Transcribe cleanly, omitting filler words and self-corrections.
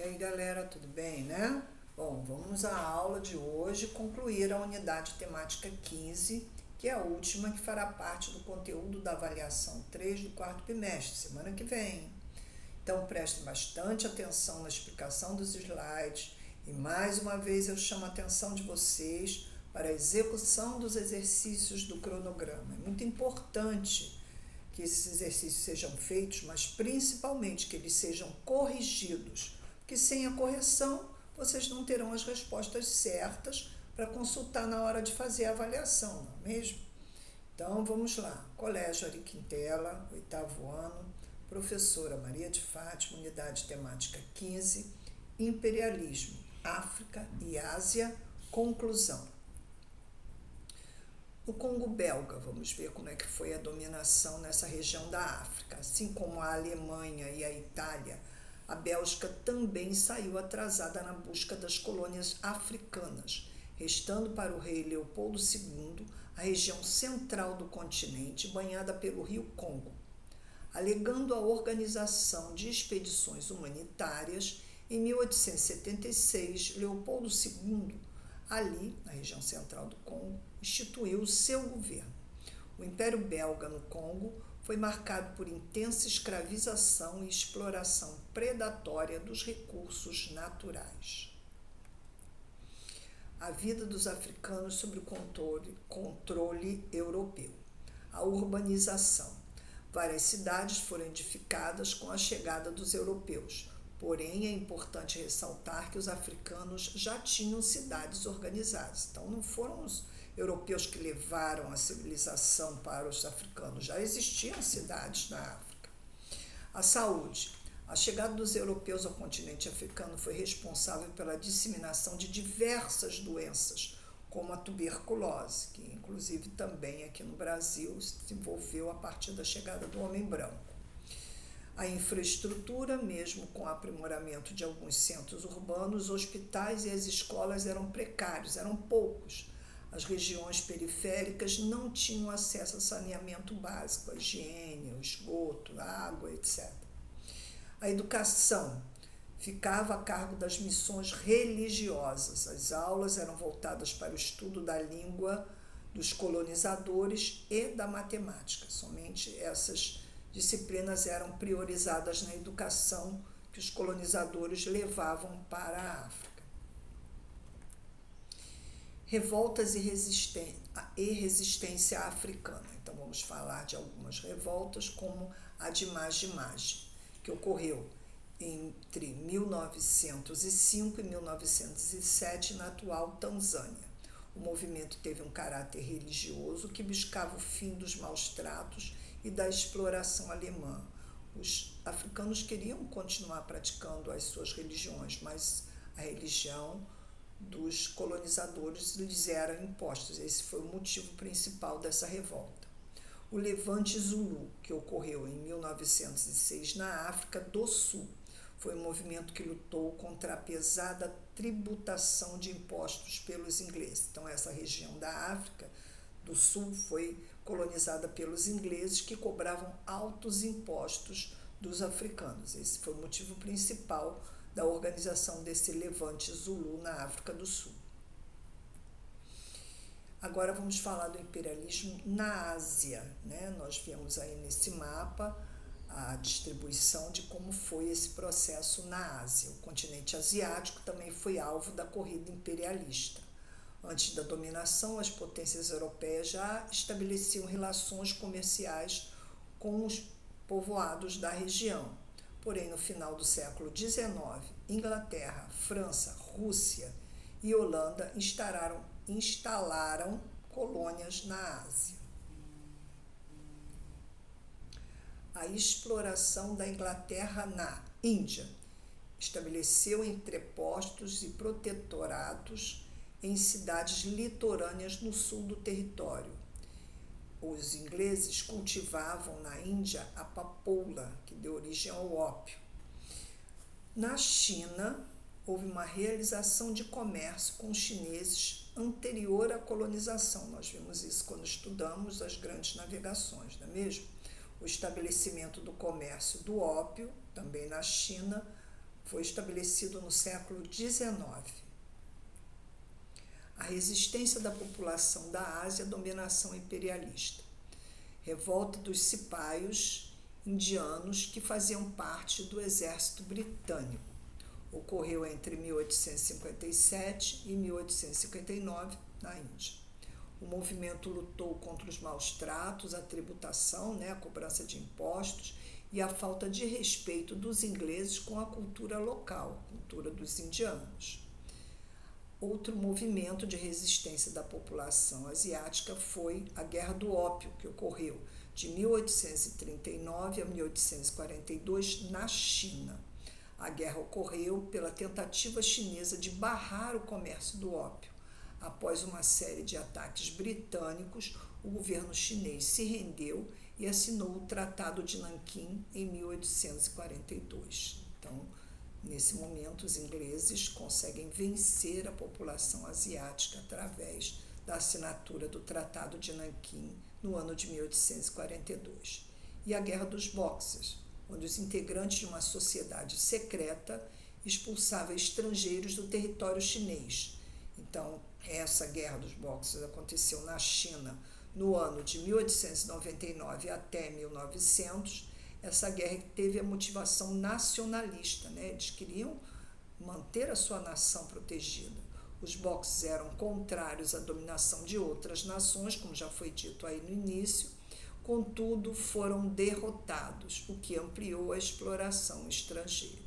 E aí, galera, tudo bem, né? Bom, vamos à aula de hoje concluir a unidade temática 15, que é a última que fará parte do conteúdo da avaliação 3 do quarto bimestre, semana que vem. Então, prestem bastante atenção na explicação dos slides e, mais uma vez, eu chamo a atenção de vocês para a execução dos exercícios do cronograma. É muito importante que esses exercícios sejam feitos, mas principalmente que eles sejam corrigidos, porque sem a correção vocês não terão as respostas certas para consultar na hora de fazer a avaliação, não é mesmo? Então vamos lá, Colégio Ari Quintela, 8º ano, professora Maria de Fátima, unidade temática 15, Imperialismo, África e Ásia, conclusão. No Congo belga, vamos ver como é que foi a dominação nessa região da África. Assim como a Alemanha e a Itália, a Bélgica também saiu atrasada na busca das colônias africanas, restando para o rei Leopoldo II a região central do continente, banhada pelo rio Congo. Alegando a organização de expedições humanitárias, em 1876, Leopoldo II, ali, na região central do Congo, instituiu o seu governo. O Império Belga no Congo foi marcado por intensa escravização e exploração predatória dos recursos naturais. A vida dos africanos sob o controle europeu. A urbanização. Várias cidades foram edificadas com a chegada dos europeus. Porém, é importante ressaltar que os africanos já tinham cidades organizadas. Então, não foram os europeus que levaram a civilização para os africanos. Já existiam cidades na África. A saúde. A chegada dos europeus ao continente africano foi responsável pela disseminação de diversas doenças, como a tuberculose, que inclusive também aqui no Brasil se desenvolveu a partir da chegada do homem branco. A infraestrutura, mesmo com o aprimoramento de alguns centros urbanos, os hospitais e as escolas eram precários, eram poucos. As regiões periféricas não tinham acesso a saneamento básico, a higiene, o esgoto, a água, etc. A educação ficava a cargo das missões religiosas. As aulas eram voltadas para o estudo da língua dos colonizadores e da matemática. Somente essas disciplinas eram priorizadas na educação que os colonizadores levavam para a África. Revoltas e resistência africana. Então vamos falar de algumas revoltas, como a de Maji-Maji, que ocorreu entre 1905 e 1907 na atual Tanzânia. O movimento teve um caráter religioso que buscava o fim dos maus tratos e da exploração alemã. Os africanos queriam continuar praticando as suas religiões, mas a religião dos colonizadores lhes era imposta. Esse foi o motivo principal dessa revolta. O Levante Zulu, que ocorreu em 1906 na África do Sul, foi um movimento que lutou contra a pesada tributação de impostos pelos ingleses. Então, essa região da África do Sul foi colonizada pelos ingleses, que cobravam altos impostos dos africanos. Esse foi o motivo principal da organização desse Levante Zulu na África do Sul. Agora vamos falar do imperialismo na Ásia, né? Nós vemos aí nesse mapa a distribuição de como foi esse processo na Ásia. O continente asiático também foi alvo da corrida imperialista. Antes da dominação, as potências europeias já estabeleciam relações comerciais com os povoados da região. Porém, no final do século XIX, Inglaterra, França, Rússia e Holanda instalaram colônias na Ásia. A exploração da Inglaterra na Índia estabeleceu entrepostos e protetorados em cidades litorâneas no sul do território. Os ingleses cultivavam na Índia a papoula, que deu origem ao ópio. Na China, houve uma realização de comércio com os chineses anterior à colonização. Nós vimos isso quando estudamos as grandes navegações, não é mesmo? O estabelecimento do comércio do ópio, também na China, foi estabelecido no século XIX. A resistência da população da Ásia à dominação imperialista. Revolta dos cipaios indianos que faziam parte do exército britânico. Ocorreu entre 1857 e 1859 na Índia. O movimento lutou contra os maus tratos, a tributação, a cobrança de impostos e a falta de respeito dos ingleses com a cultura local, a cultura dos indianos. Outro movimento de resistência da população asiática foi a Guerra do Ópio, que ocorreu de 1839 a 1842 na China. A guerra ocorreu pela tentativa chinesa de barrar o comércio do ópio. Após uma série de ataques britânicos, o governo chinês se rendeu e assinou o Tratado de Nanquim em 1842. Então, nesse momento, os ingleses conseguem vencer a população asiática através da assinatura do Tratado de Nanquim no ano de 1842. E a Guerra dos Boxers, onde os integrantes de uma sociedade secreta expulsavam estrangeiros do território chinês. Então, essa Guerra dos Boxers aconteceu na China no ano de 1899 até 1900. Essa guerra teve a motivação nacionalista, eles queriam manter a sua nação protegida. Os Boxers eram contrários à dominação de outras nações, como já foi dito aí no início, contudo foram derrotados, o que ampliou a exploração estrangeira.